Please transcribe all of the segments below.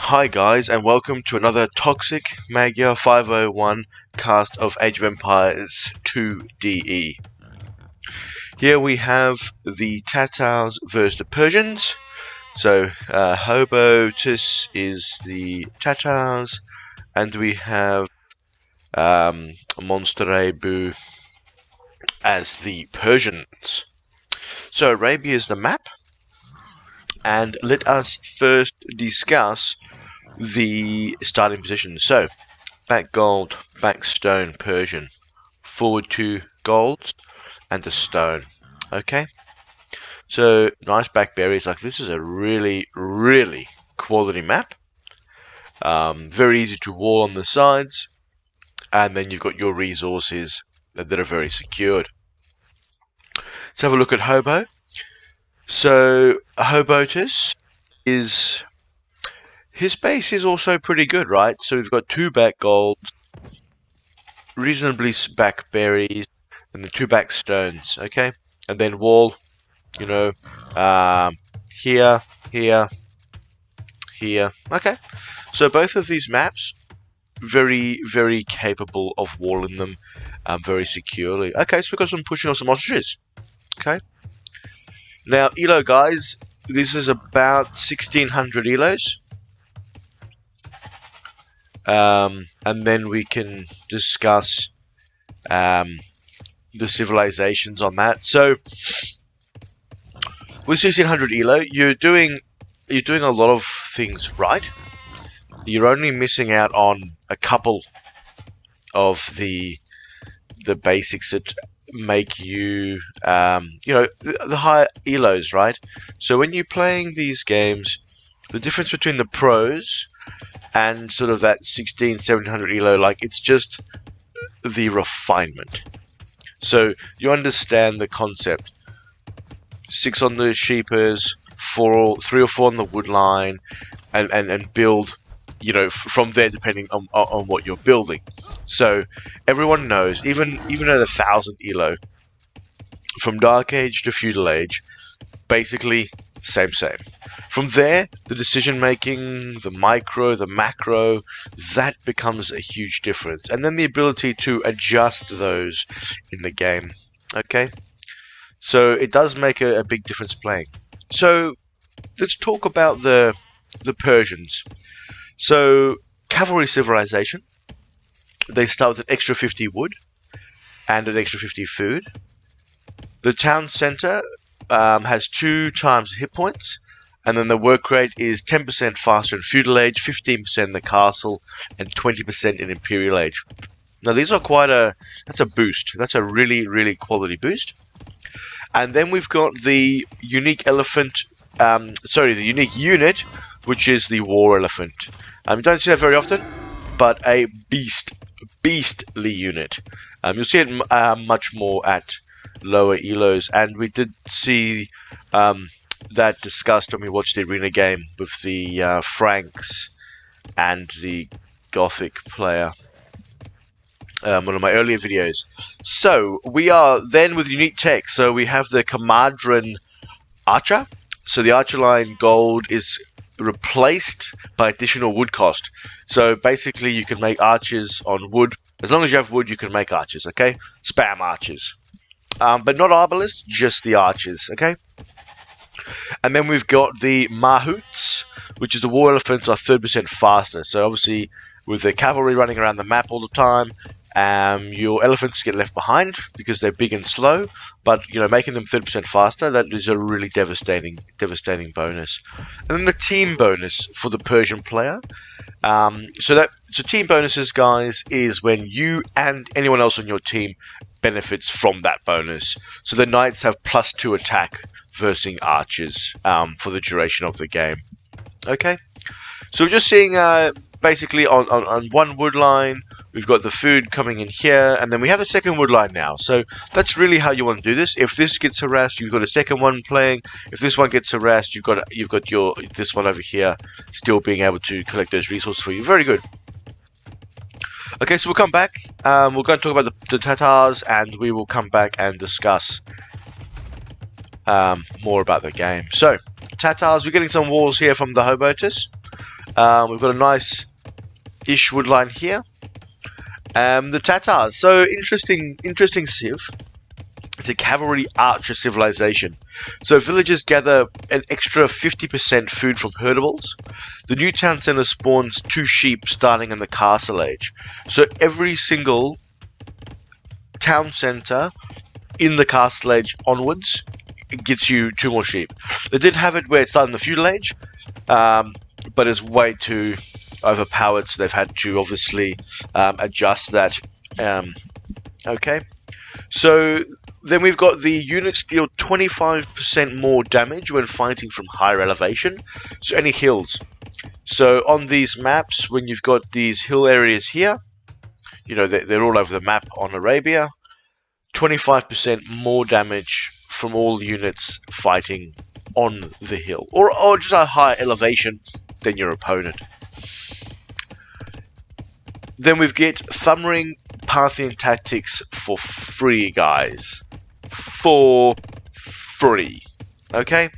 Hi guys, and welcome to another Toxic Magyar 501 cast of Age of Empires 2DE. Here we have the Tatars versus the Persians. So Hobotus is the Tatars, and we have Monsterebu as the Persians. So Arabia is the map, and let us first discuss the starting position. So, back gold, back stone, Persian. Forward 2 golds and a stone. Okay? So, nice back berries. Like, this is a really, really quality map. Very easy to wall on the sides. And then you've got your resources that are very secured. Let's have a look at Hobo. So, Hobotus is... his base is also pretty good, right? So we've got 2 back golds, reasonably back berries, and the 2 back stones, okay? And then wall, you know, here, here, here, okay? So both of these maps, very, very capable of walling them very securely. Okay, so we've got some pushing on some ostriches, okay? Now, elo guys, this is about 1600 elos. And then we can discuss the civilizations on that. So with 1600 elo, you're doing a lot of things right. You're only missing out on a couple of the basics that make you the higher elos, right? So when you're playing these games, the difference between the pros and sort of that 1700 elo, like, it's just the refinement. So you understand the concept. 6 on the sheepers, 3 or 4 on the wood line, and build, you know, from there depending on what you're building. So everyone knows, even at 1000 elo, from Dark Age to Feudal Age, basically same. From there, the decision making, the micro, the macro, that becomes a huge difference. And then the ability to adjust those in the game. Okay? So it does make a big difference playing. So let's talk about the Persians. So, cavalry civilization. They start with an extra 50 wood and an extra 50 food. The town center has 2 times hit points, and then the work rate is 10% faster in Feudal Age, 15% in the Castle, and 20% in Imperial Age. Now these are that's a boost. That's a really, really quality boost. And then we've got the unique elephant, the unique unit, which is the War Elephant. You don't see that very often, but a beastly unit. You'll see it much more at lower elos, and we did see that discussed when we watched the arena game with the Franks and the Gothic player, one of my earlier videos. So we are then with unique tech. So we have the Comadron Archer. So the Archer line gold is replaced by additional wood cost. So basically you can make archers on wood. As long as you have wood, you can make archers, okay? Spam archers. But not arbalists, just the archers, okay? And then we've got the Mahouts, which is the war elephants are 30% faster. So obviously, with the cavalry running around the map all the time, your elephants get left behind because they're big and slow. But you know, making them 30% faster, that is a really devastating bonus. And then the team bonus for the Persian player. So team bonuses, guys, is when you and anyone else on your team benefits from that bonus. So the knights have +2 attack versus archers for the duration of the game. Okay, so we're just seeing basically on one wood line, we've got the food coming in here, and then we have the second wood line now. So that's really how you want to do this. If this gets harassed, you've got a second one playing. If this one gets harassed, you've got this one over here still being able to collect those resources for you. Very good. Okay, so we'll come back. We're going to talk about the Tatars, and we will come back and discuss more about the game. So, Tatars, we're getting some walls here from the Hobotus. We've got a nice-ish woodline here. The Tatars. So interesting civ. It's a cavalry archer civilization. So villagers gather an extra 50% food from herdables. The new town center spawns 2 sheep starting in the castle age. So every single town center in the castle age onwards, it gets you 2 more sheep. They did have it where it started in the feudal age, but it's way too overpowered, so they've had to obviously adjust that. Okay, so then we've got the units deal 25% more damage when fighting from higher elevation, so any hills. So on these maps, when you've got these hill areas here, you know, they're all over the map on Arabia, 25% more damage from all units fighting on the hill, or just a higher elevation than your opponent. Then we get Thumbring Parthian Tactics for free, guys. For free. Okay?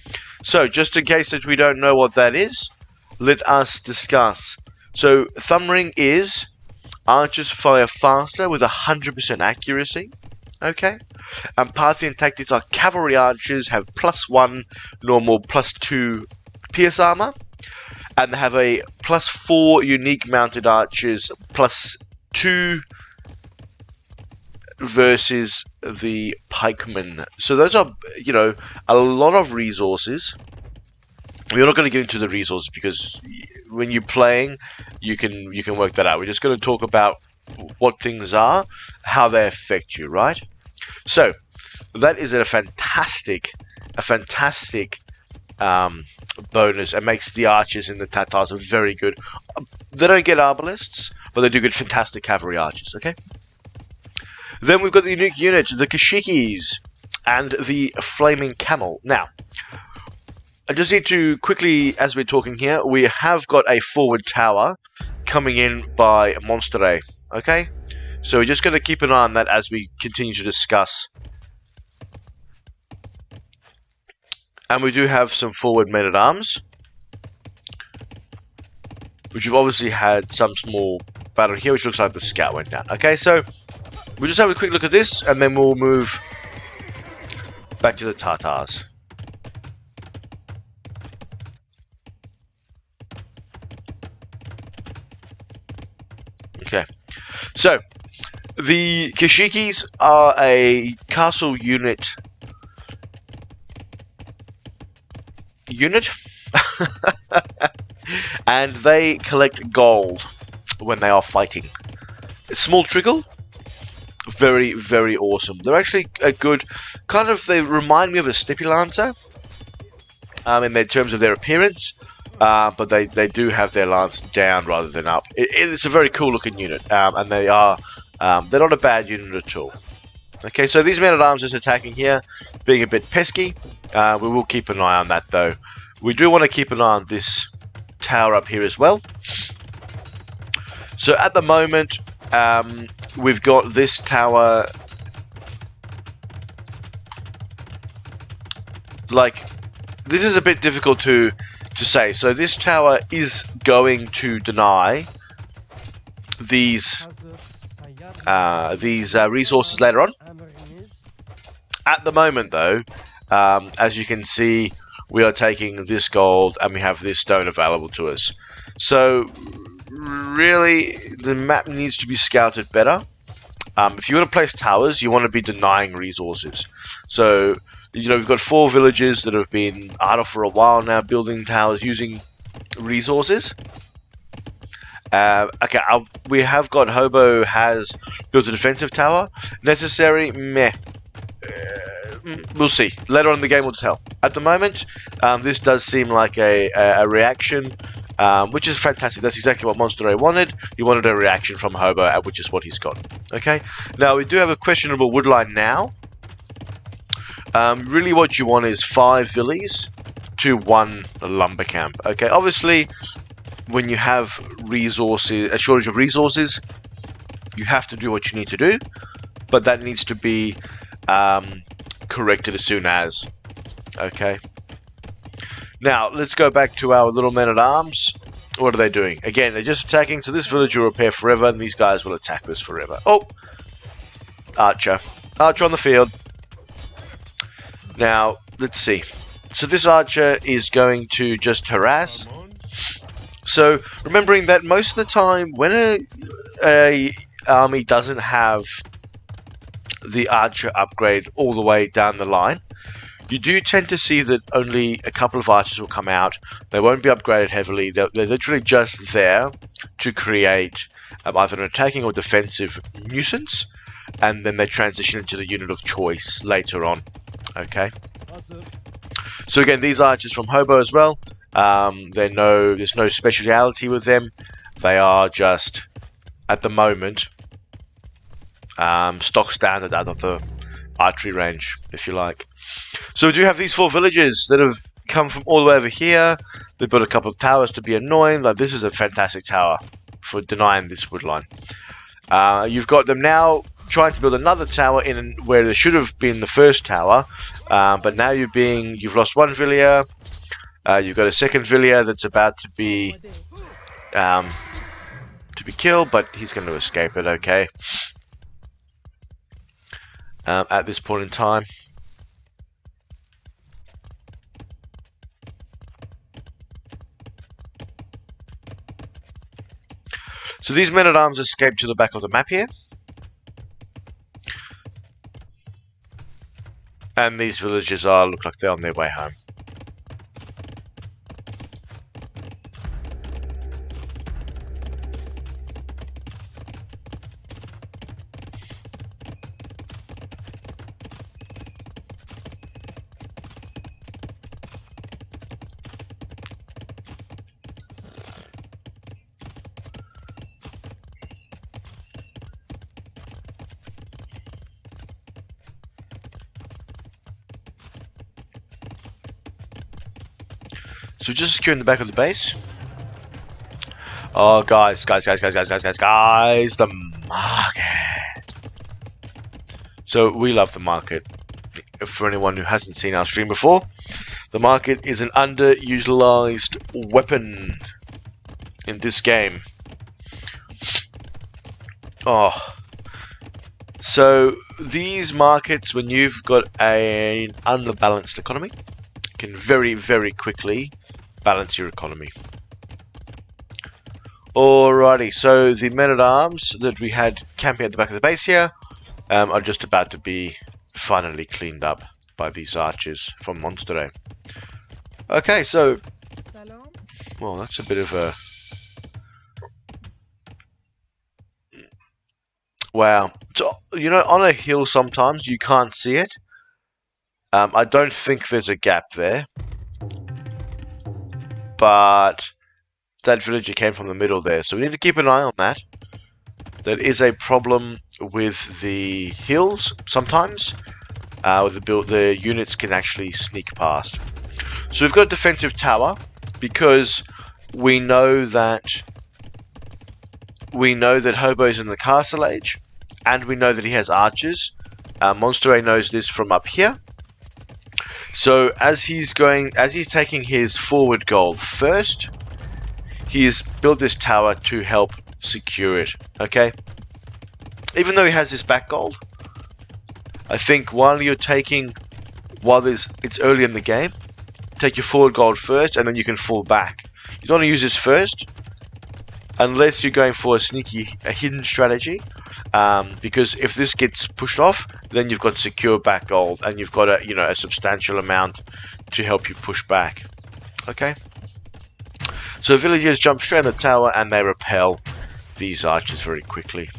So, just in case that we don't know what that is, let us discuss. So, Thumbring is archers fire faster with 100% accuracy. Okay? And Parthian Tactics are cavalry archers, have +1 normal, +2 pierce armor. And they have a +4 unique mounted archers, +2 versus the pikemen. So those are, you know, a lot of resources. We're not going to get into the resources because when you're playing, you can work that out. We're just going to talk about what things are, how they affect you, right? So that is a fantastic bonus, and makes the archers in the Tatars very good. They don't get arbalists, but they do get fantastic cavalry archers, okay? Then we've got the unique units, the Kashikis, and the Flaming Camel. Now, I just need to quickly, as we're talking here, we have got a forward tower coming in by Monster, okay? So we're just going to keep an eye on that as we continue to discuss. And we do have some forward men-at-arms, which we've obviously had some small battle here, which looks like the scout went down. Okay, so we'll just have a quick look at this, and then we'll move back to the Tatars. Okay, so the Kashikis are a castle unit. And they collect gold when they are fighting. Small trickle, very, very awesome. They're actually a good kind of. They remind me of a Snippy Lancer, in their terms of their appearance, but they do have their lance down rather than up. It's a very cool looking unit, and they are they're not a bad unit at all. Okay, so these men-at-arms just attacking here, being a bit pesky. We will keep an eye on that, though. We do want to keep an eye on this tower up here as well. So at the moment, we've got this tower. Like, this is a bit difficult to say. So this tower is going to deny these resources later on. At the moment, though, as you can see, we are taking this gold and we have this stone available to us. So really, the map needs to be scouted better. If you want to place towers, you want to be denying resources. So, you know, we've got 4 villages that have been idle for a while now, building towers using resources. Okay, we have got Hobo has built a defensive tower. Necessary? Meh. We'll see. Later on in the game we'll tell. At the moment, this does seem like a reaction, which is fantastic. That's exactly what Monster wanted. He wanted a reaction from Hobo, which is what he's got. Okay? Now, we do have a questionable woodline now. Really what you want is 5 villies to 1 lumber camp. Okay? Obviously, when you have resources, a shortage of resources, you have to do what you need to do, but that needs to be corrected as soon as. Okay. Now let's go back to our little men-at-arms. what are they doing? Again, they're just attacking, so this village will repair forever, and these guys will attack this forever. Oh! Archer. Archer on the field. Now, let's see. So this archer is going to just harass. So, remembering that most of the time, when a army doesn't have the archer upgrade all the way down the line, you do tend to see that only a couple of archers will come out. They won't be upgraded heavily. They're literally just there to create either an attacking or defensive nuisance, and then they transition into the unit of choice later on. Okay. Awesome. So again, these archers from Hobo as well. There's no speciality with them. They are just, at the moment, stock standard out of the archery range, if you like. So we do have these 4 villages that have come from all the way over here. They've built a couple of towers to be annoying. Like, this is a fantastic tower for denying this wood line. You've got them now trying to build another tower in where there should have been the first tower, but now you've lost one villager. You've got a second villager that's about to be killed, but he's going to escape it. Okay. At this point in time. So these men-at-arms escape to the back of the map here. And these villagers look like they're on their way home. So just securing the back of the base. Oh, guys, the market. So we love the market. For anyone who hasn't seen our stream before, the market is an underutilized weapon in this game. Oh. So these markets, when you've got an unbalanced economy, can very, very quickly balance your economy. Alrighty, so the men-at-arms that we had camping at the back of the base here are just about to be finally cleaned up by these archers from Monster. Okay, so... well, that's a bit of a... wow. So, you know, on a hill sometimes you can't see it. I don't think there's a gap there. But that villager came from the middle there, so we need to keep an eye on that. There is a problem with the hills sometimes. The units can actually sneak past. So we've got a defensive tower because we know that Hobo's in the castle age, and we know that he has archers. Monster knows this from up here. So as he's taking his forward gold first, he has built this tower to help secure it. Okay, even though he has this back gold, I think while it's early in the game, take your forward gold first, and then you can fall back. You don't want to use this first, unless you're going for a hidden strategy. Because if this gets pushed off, then you've got secure back gold, and you've got a substantial amount to help you push back. Okay. So villagers jump straight in the tower and they repel these archers very quickly.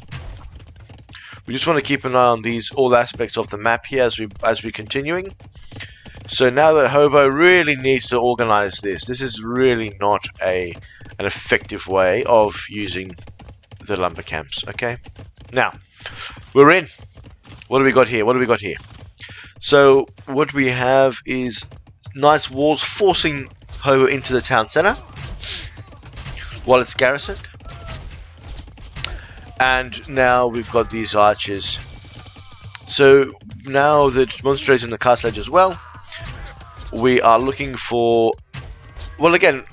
We just want to keep an eye on all aspects of the map here as we're continuing. So now that Hobo really needs to organize this. This is really not an effective way of using the lumber camps. Okay. Now, we're in. What do we got here? So, what we have is nice walls forcing Hobo into the town center while it's garrisoned. And now we've got these archers. So, now that Monster is in the castle edge as well, we are looking for... well, again,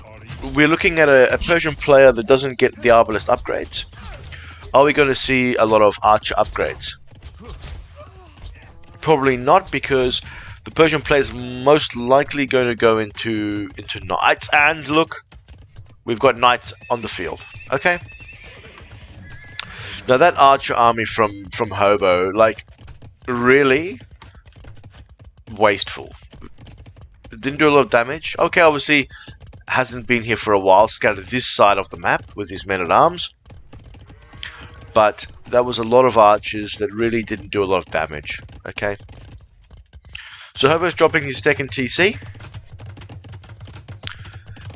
we're looking at a Persian player that doesn't get the Arbalest upgrades. Are we going to see a lot of Archer upgrades? Probably not, because the Persian player is most likely going to go into Knights. And look, we've got Knights on the field. Okay. Now that Archer army from Hobo, like, really wasteful. It didn't do a lot of damage. Okay, obviously hasn't been here for a while, scattered this side of the map with his men-at-arms. But that was a lot of archers that really didn't do a lot of damage. Okay. So Hobo's dropping his second TC.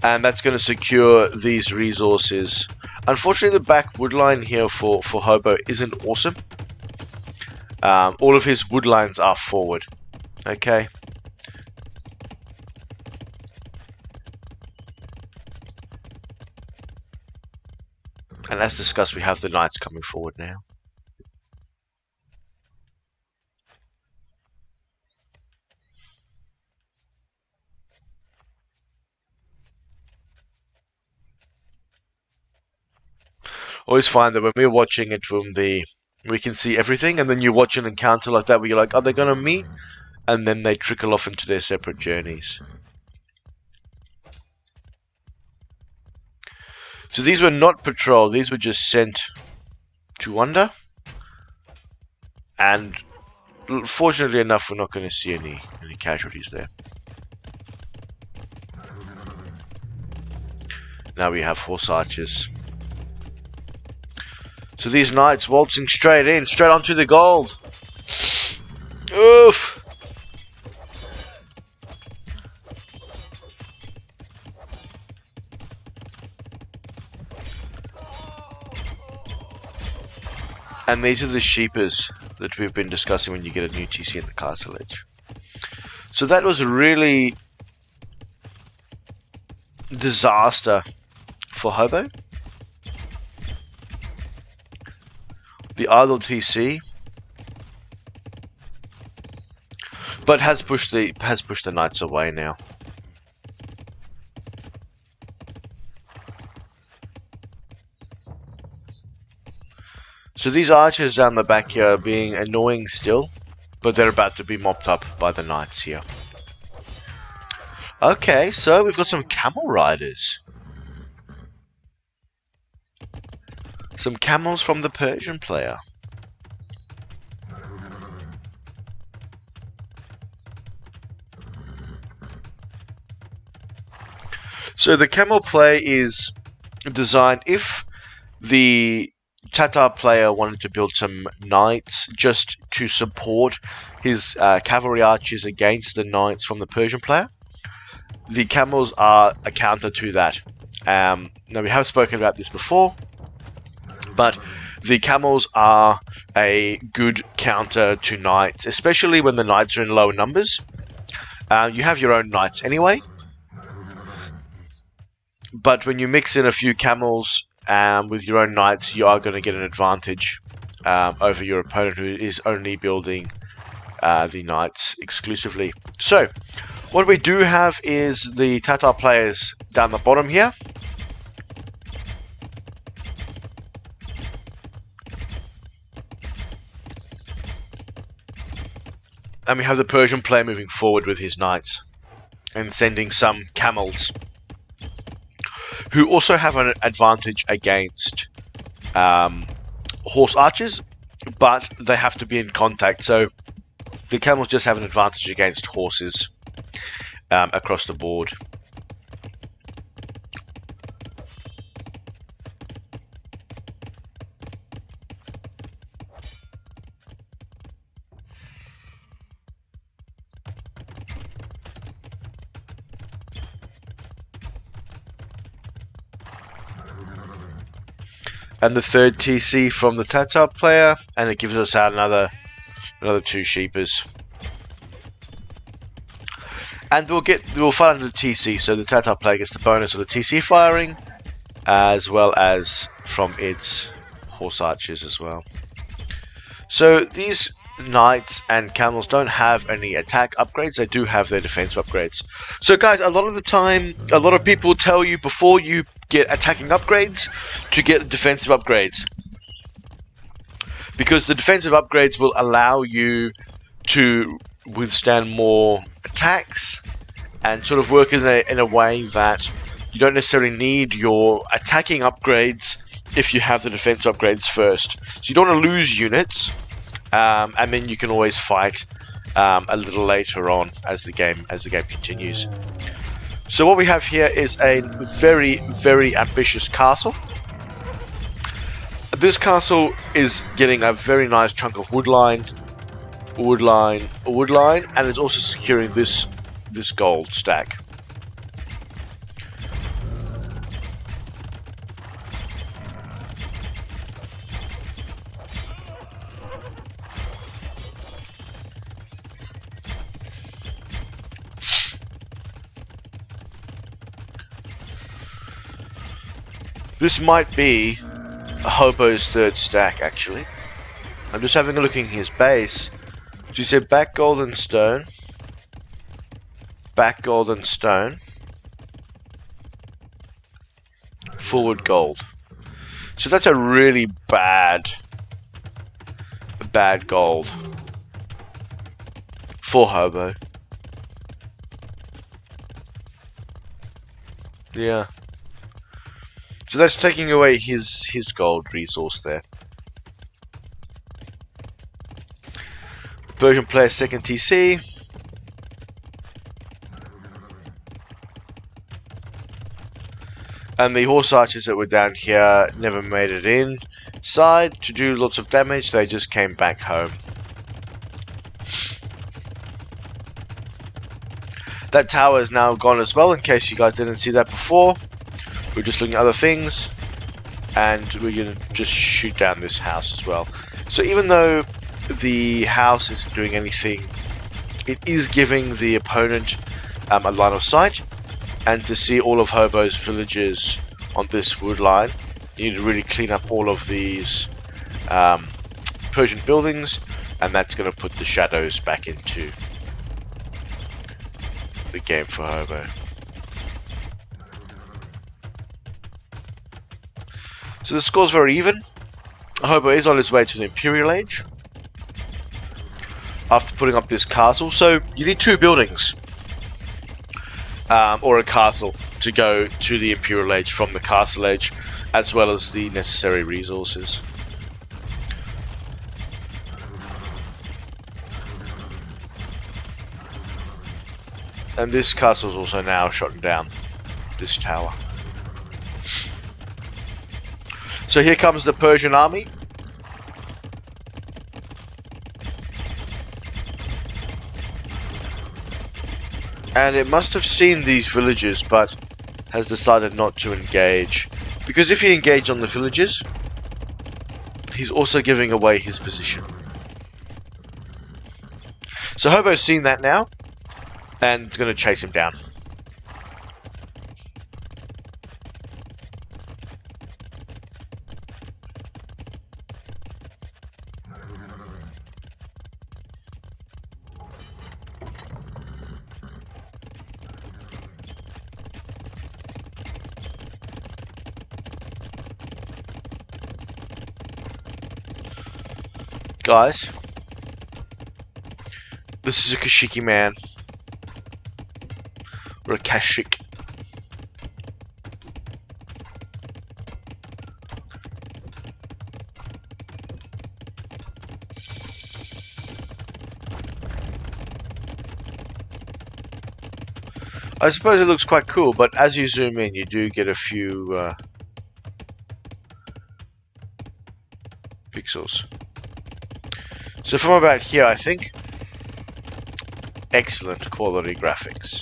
And that's going to secure these resources. Unfortunately, the back wood line here for Hobo isn't awesome. All of his wood lines are forward. Okay. And as discussed, we have the knights coming forward now. Always find that when we're watching it from we can see everything, and then you watch an encounter like that where you're like, are they going to meet? And then they trickle off into their separate journeys. So these were not patrol, these were just sent to wander. And fortunately enough, we're not going to see any casualties there. Now we have horse archers. So these knights waltzing straight in, straight onto the gold. Oof! And these are the sheepers that we've been discussing when you get a new TC in the castle edge. So that was a really disaster for Hobo. The idle TC, but has pushed the knights away now. So these archers down the back here are being annoying still, but they're about to be mopped up by the knights here. Okay, so we've got some camel riders. Some camels from the Persian player. So the camel play is designed if the Tatar player wanted to build some knights just to support his cavalry archers against the knights from the Persian player. The camels are a counter to that. Now we have spoken about this before, but the camels are a good counter to knights, especially when the knights are in low numbers. You have your own knights anyway, but when you mix in a few camels with your own knights, you are going to get an advantage over your opponent who is only building the knights exclusively. So, what we do have is the Tatar players down the bottom here. And we have the Persian player moving forward with his knights and sending some camels, who also have an advantage against horse archers, but they have to be in contact. So the camels just have an advantage against horses across the board. And the third TC from the Tatar player, and it gives us out another 2 sheepers. And we'll fire under the TC, so the Tatar player gets the bonus of the TC firing, as well as from its horse archers as well. So these knights and camels don't have any attack upgrades. They do have their defense upgrades. So guys, a lot of the time, a lot of people tell you before you get attacking upgrades to get defensive upgrades, because the defensive upgrades will allow you to withstand more attacks and sort of work in a way that you don't necessarily need your attacking upgrades if you have the defense upgrades first. So you don't want to lose units, and then you can always fight a little later on as the game continues. So what we have here is a very, very ambitious castle. This castle is getting a very nice chunk of woodline, and is also securing this gold stack. This might be a hobo's third stack, actually. I'm just having a look in his base. She said back gold and stone, forward gold. So that's a really bad gold for hobo. Yeah. So that's taking away his gold resource there. Persian player second TC. And the horse archers that were down here never made it inside to do lots of damage. They just came back home. That tower is now gone as well, in case you guys didn't see that before. We're just looking at other things, and we're going to just shoot down this house as well. So even though the house isn't doing anything, it is giving the opponent a line of sight, and to see all of hobo's villages on this wood line, you need to really clean up all of these Persian buildings, and that's going to put the shadows back into the game for hobo. So the score's very even. Hobo is on his way to the Imperial Age after putting up this castle. So you need 2 buildings or a castle to go to the Imperial Age from the Castle Age, as well as the necessary resources. And this castle's also now shot down, this tower. So here comes the Persian army. And it must have seen these villages, but has decided not to engage. Because if he engaged on the villages, he's also giving away his position. So Hobo's seen that now, and is going to chase him down. Guys, this is a Kashiki man, or a Kashik. I suppose it looks quite cool, but as you zoom in, you do get a few pixels. So from about here, I think, excellent quality graphics.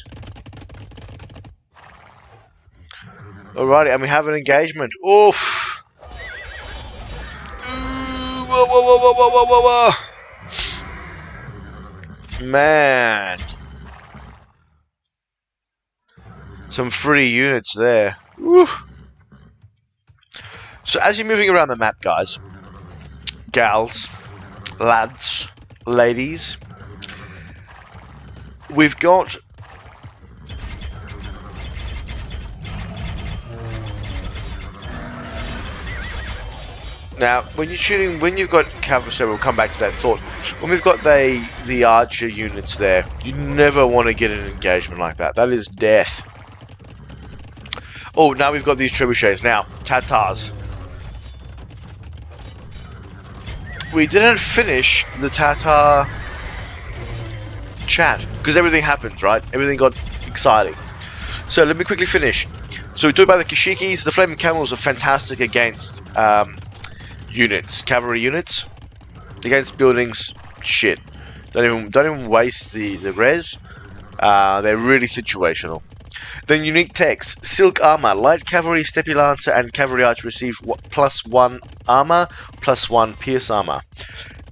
Alrighty, and we have an engagement. Oof! Whoa, whoa, whoa, whoa, whoa, whoa, whoa, whoa! Man, some free units there. Woo. So as you're moving around the map, guys, gals, lads, ladies, we've got now when you're shooting, when you've got cavalry, so we'll come back to that thought. When we've got the archer units there, you never want to get an engagement like that. That is death. Oh, now we've got these trebuchets. Now, Tatars. We didn't finish the Tatar chat because everything happened, right? Everything got exciting. So let me quickly finish. So we talked about the Kashikis. The Flaming Camels are fantastic against units, cavalry units. Against buildings, shit. Don't even waste the res. They're really situational. Then unique techs, silk armor, light cavalry, steppe lancer, and cavalry archer receive +1 armor, +1 pierce armor.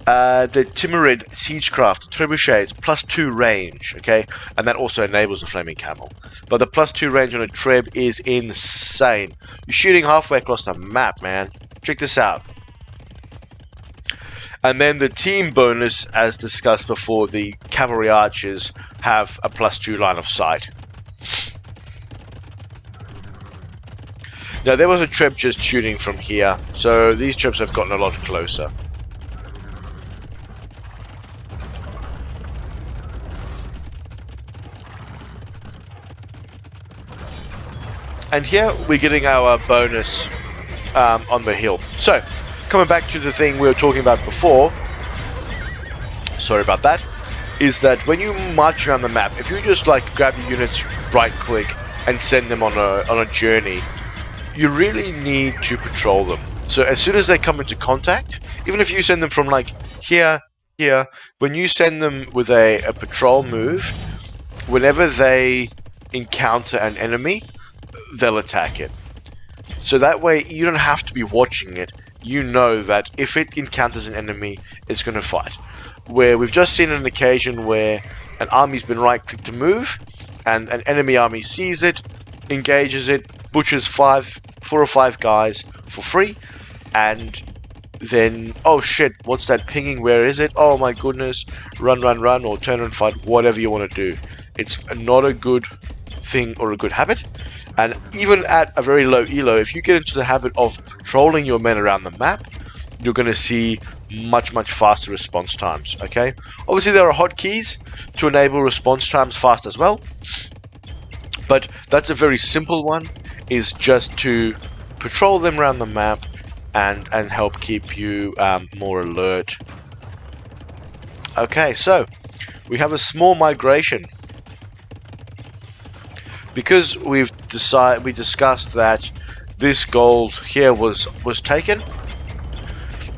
The Timurid siegecraft trebuchets +2 range, okay, and that also enables the flaming camel. But the +2 range on a treb is insane. You're shooting halfway across the map, man. Check this out. And then the team bonus, as discussed before, the cavalry archers have a +2 line of sight. Now there was a treb just shooting from here, so these trebs have gotten a lot closer. And here we're getting our bonus on the hill. So, coming back to the thing we were talking about before, sorry about that, is that when you march around the map, if you just like grab your units, right click, and send them on a journey, you really need to patrol them. So as soon as they come into contact, even if you send them from like here, when you send them with a patrol move, whenever they encounter an enemy, they'll attack it. So that way you don't have to be watching it. You know that if it encounters an enemy, it's going to fight. Where we've just seen an occasion where an army's been right-clicked to move, and an enemy army sees it, engages it, butchers 4 or 5 guys for free, and then, oh shit, what's that pinging? Where is it? Oh my goodness, run, or turn and fight, whatever you want to do. It's not a good thing or a good habit. And even at a very low elo, if you get into the habit of patrolling your men around the map, you're going to see much faster response times, okay? Obviously there are hotkeys to enable response times fast as well, but that's a very simple one, is just to patrol them around the map and help keep you more alert. Okay, so we have a small migration. Because we discussed that this gold here was taken.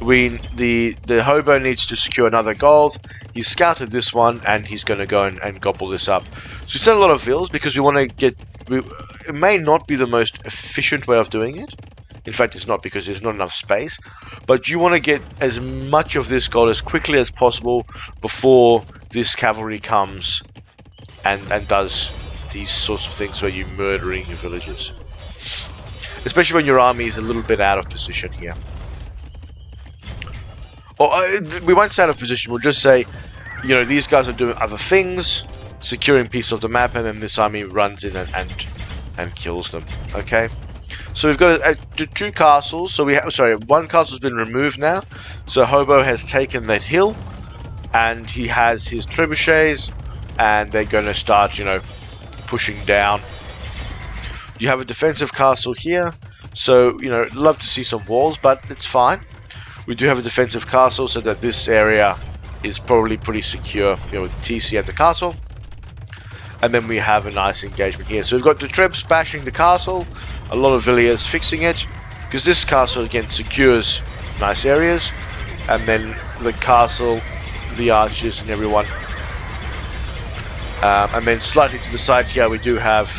The hobo needs to secure another gold. He scouted this one and he's going to go and gobble this up. So we sent a lot of vills because we want to get. It may not be the most efficient way of doing it. In fact, it's not, because there's not enough space. But you want to get as much of this gold as quickly as possible before this cavalry comes and does these sorts of things where you're murdering your villagers. Especially when your army is a little bit out of position here. Or we won't say out of position, we'll just say, you know, these guys are doing other things, securing pieces of the map, and then this army runs in and kills them. Okay? So we've got 2 castles. So we have, sorry, 1 castle's been removed now. So Hobo has taken that hill, and he has his trebuchets, and they're going to start, you know, pushing down. You have a defensive castle here, so, you know, love to see some walls, but it's fine. We do have a defensive castle, so that this area is probably pretty secure, you know, with the TC and the castle. And then we have a nice engagement here. So we've got the trebs bashing the castle, a lot of villiers fixing it, because this castle again secures nice areas, and then the castle, the archers and everyone. And then slightly to the side here we do have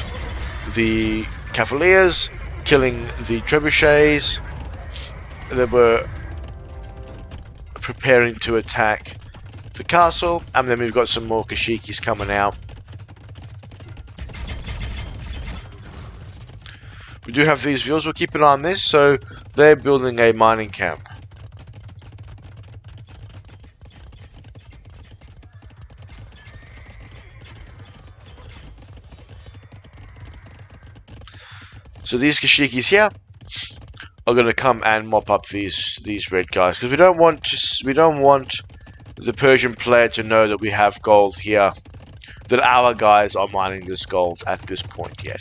the cavaliers killing the trebuchets that were preparing to attack the castle, and then we've got some more Kashikis coming out. We do have these views, we'll keep an eye on this. So they're building a mining camp. So these Kashikis here are going to come and mop up these red guys, because we don't want the Persian player to know that we have gold here, that our guys are mining this gold at this point yet.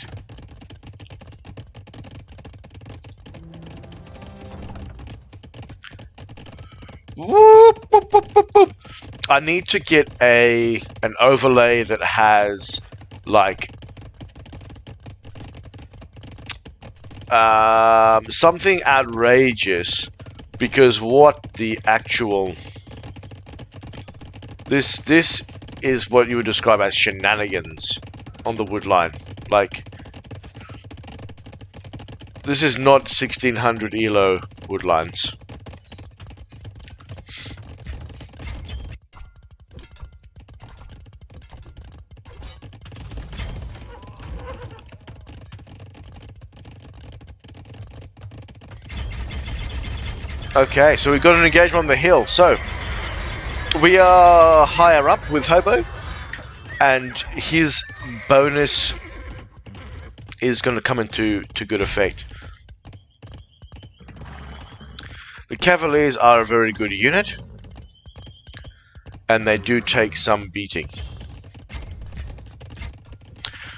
Whoop, whoop, whoop, whoop, whoop. I need to get an overlay that has like something outrageous, because what the actual this is what you would describe as shenanigans on the wood line. Like, this is not 1600 ELO wood lines. Okay, so we've got an engagement on the hill. So we are higher up with Hobo, and his bonus is going to come into good effect. The Cavaliers are a very good unit, and they do take some beating.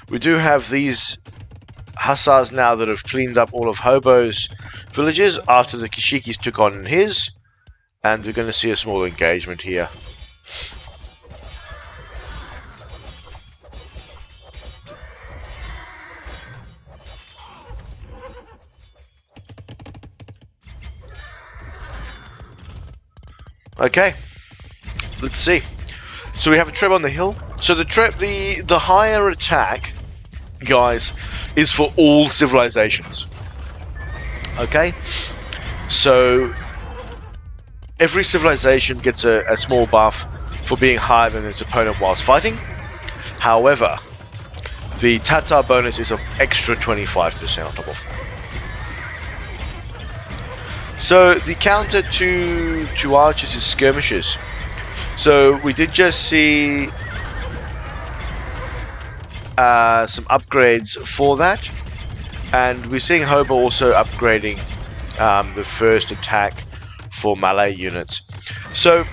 We do have these Hussars now that have cleaned up all of Hobo's villages after the Kashikis took on his, and we're going to see a small engagement here. Okay, let's see. So we have a trip on the hill. So the higher attack, guys, is for all civilizations. Okay, so every civilization gets a small buff for being higher than its opponent whilst fighting. However, the Tatar bonus is an extra 25% on top of that. So the counter to archers is skirmishers. So we did just see some upgrades for that, and we're seeing Hobo also upgrading the first attack for Malay units. So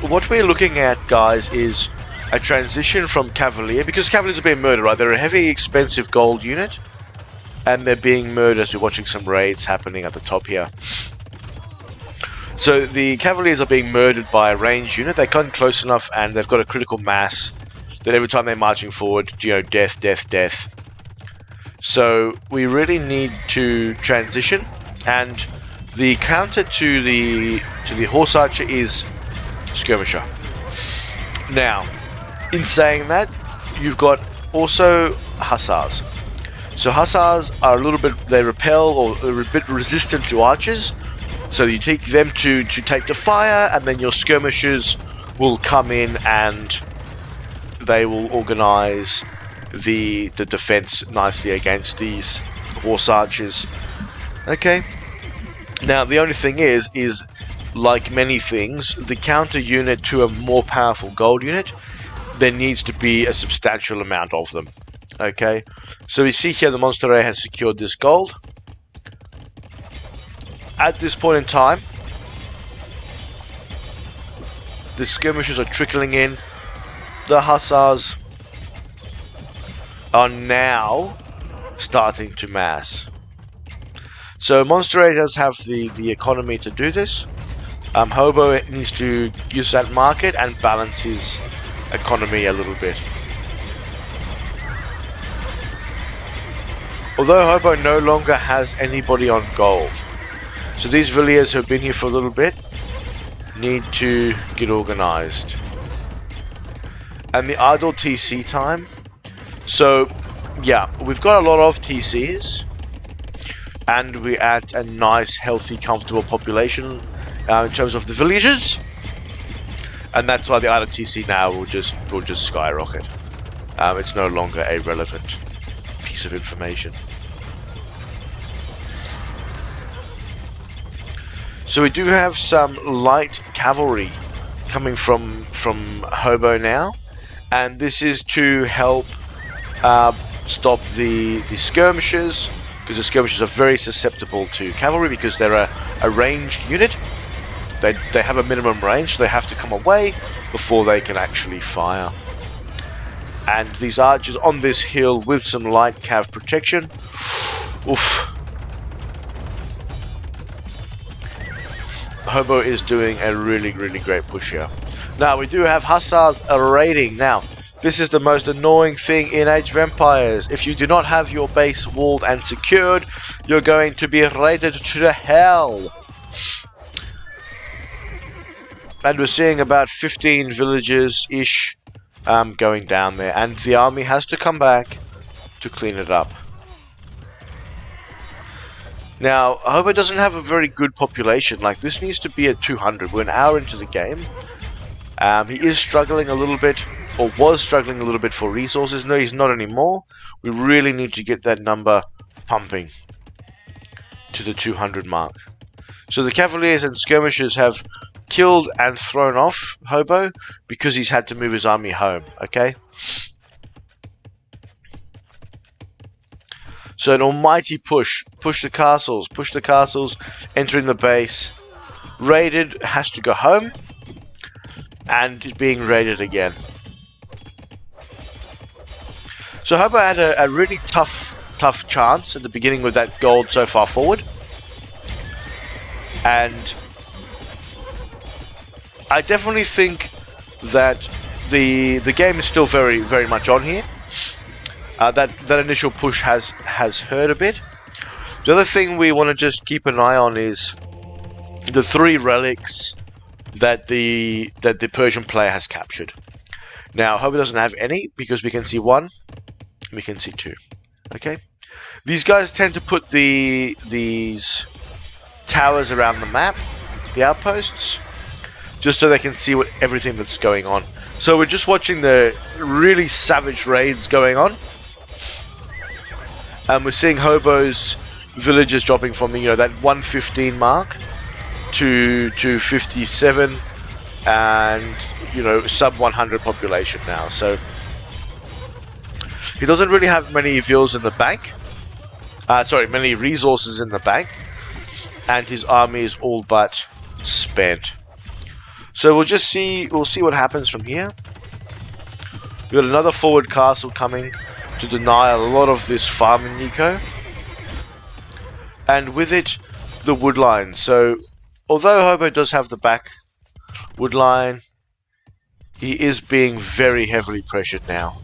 what we're looking at, guys, is a transition from Cavalier, because Cavaliers are being murdered, right? They're a heavy, expensive gold unit, and they're being murdered as we're watching some raids happening at the top here. So the Cavaliers are being murdered by a ranged unit. They come close enough, and they've got a critical mass that every time they're marching forward, you know, death, death, death. So we really need to transition, and the counter to the horse archer is skirmisher. Now, in saying that, you've got also hussars. So hussars are a little bit, they repel or are a bit resistant to archers. So you take them to take the fire, and then your skirmishers will come in and they will organize the defense nicely against these horse archers. Okay. Now the only thing is like many things, the counter unit to a more powerful gold unit, there needs to be a substantial amount of them. Okay. So we see here the Monsterey has secured this gold. At this point in time, the skirmishers are trickling in. The hussars are now starting to mass. So Monsterey does have the economy to do this. Hobo needs to use that market and balance his economy a little bit. Although Hobo no longer has anybody on gold, so these villiers who have been here for a little bit need to get organized. And the idle TC time. So yeah, we've got a lot of TCs, and we're at a nice, healthy, comfortable population in terms of the villages, and that's why the idle TC now will just skyrocket. It's no longer a relevant piece of information. So we do have some light cavalry coming from Hobo now, and this is to help stop the skirmishers because the skirmishers are very susceptible to cavalry because they're a ranged unit. They have a minimum range, so they have to come away before they can actually fire. And these archers on this hill with some light cav protection. Oof. Hobo is doing a really great push here. Now we do have hussars raiding. Now this is the most annoying thing in Age of Empires. If you do not have your base walled and secured, you're going to be raided to the hell. And we're seeing about 15 villages-ish going down there. And the army has to come back to clean it up. Now, Hobo doesn't have a very good population. Like, this needs to be at 200. We're an hour into the game. He is struggling a little bit, or was struggling a little bit for resources. No, he's not anymore. We really need to get that number pumping to the 200 mark. So the Cavaliers and Skirmishers have killed and thrown off Hobo because he's had to move his army home, okay? So an almighty push the castles, entering the base. Raided, has to go home, and is being raided again. So Hobo had a really tough chance at the beginning with that gold so far forward. And I definitely think that the game is still very much on here. That initial push has hurt a bit. The other thing we want to just keep an eye on is the 3 relics that the Persian player has captured. Now, Hobo doesn't have any because we can see 1, we can see 2. Okay, these guys tend to put these towers around the map, the outposts, just so they can see everything that's going on. So we're just watching the really savage raids going on. And we're seeing Hobo's villages dropping from that 115 mark to 57 and sub 100 population now. So he doesn't really have many villas in the bank. Many resources in the bank, and his army is all but spent. So we'll see what happens from here. We've got another forward castle coming to deny a lot of this farming eco, and with it the wood line. So although Hobo does have the back wood line, he is being very heavily pressured now.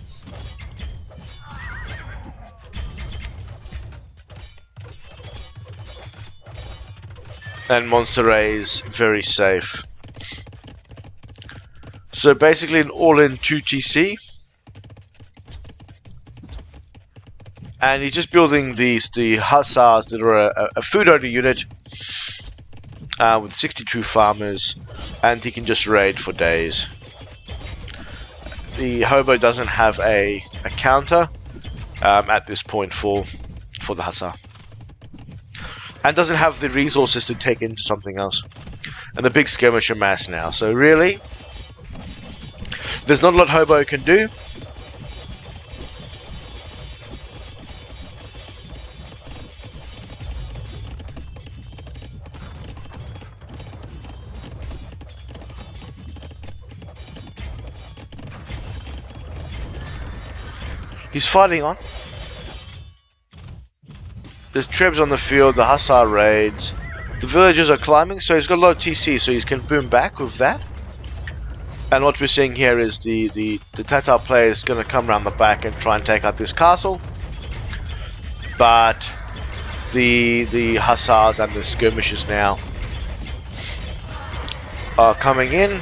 And Monterey is very safe. So basically an all-in 2 TC. And he's just building the hussars that are a food-only unit with 62 farmers, and he can just raid for days. The Hobo doesn't have a counter at this point for the hussar, and doesn't have the resources to take into something else. And the big skirmisher mass now. So really, there's not a lot Hobo can do. He's fighting on. There's trebs on the field, the hussar raids. The villagers are climbing, so he's got a lot of TC, so he can boom back with that. And what we're seeing here is the Tatar player is going to come around the back and try and take out this castle. But the hussars and the skirmishers now are coming in.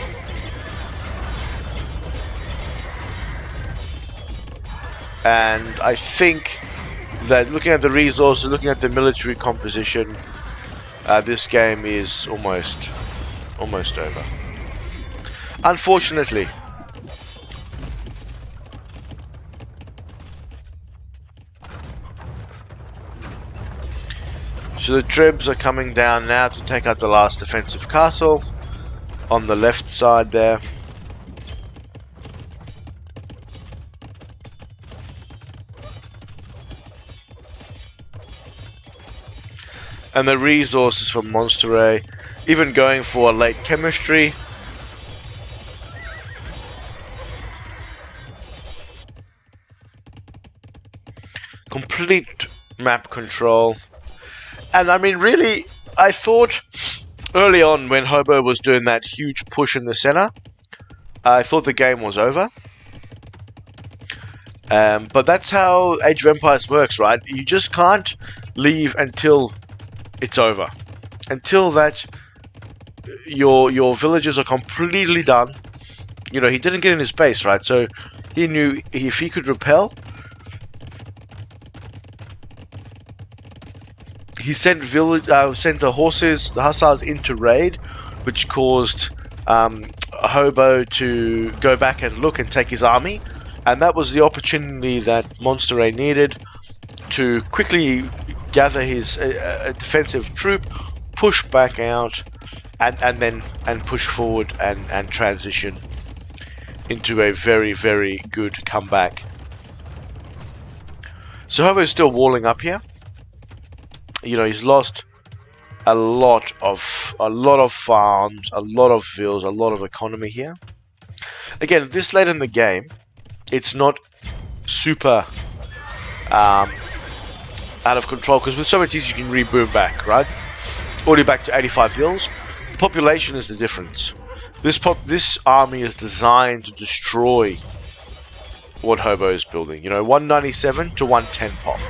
And I think that looking at the resources, looking at the military composition, this game is almost over. Unfortunately. So the trebs are coming down now to take out the last defensive castle on the left side there. And the resources from Monster A, even going for a late chemistry. Complete map control. And I mean, really, I thought early on when Hobo was doing that huge push in the center, I thought the game was over. But that's how Age of Empires works, right? You just can't leave until it's over. Until that, your villagers are completely done. You know, he didn't get in his base, right? So he knew if he could repel, he sent the hussars into raid, which caused Hobo to go back and look and take his army, and that was the opportunity that Monster A needed to quickly gather his defensive troop, push back out, and push forward and transition into a very, very good comeback. So Hobo's still walling up here. You know, he's lost a lot of farms, a lot of vills, a lot of economy here. Again, this late in the game, it's not super out of control, because with so much ease you can reboot back, right? Already back to 85 vills. Population is the difference. This army is designed to destroy what Hobo is building. You know, 197 to 110 pop.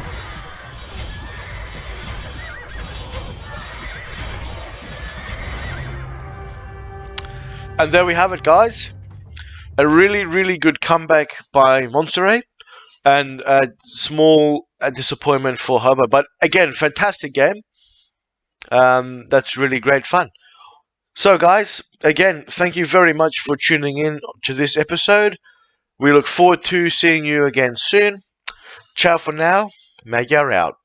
And there we have it, guys. A really, really good comeback by Monster A, and a small disappointment for Hobo. But again, fantastic game. That's really great fun. So, guys, again, thank you very much for tuning in to this episode. We look forward to seeing you again soon. Ciao for now. Magyar out.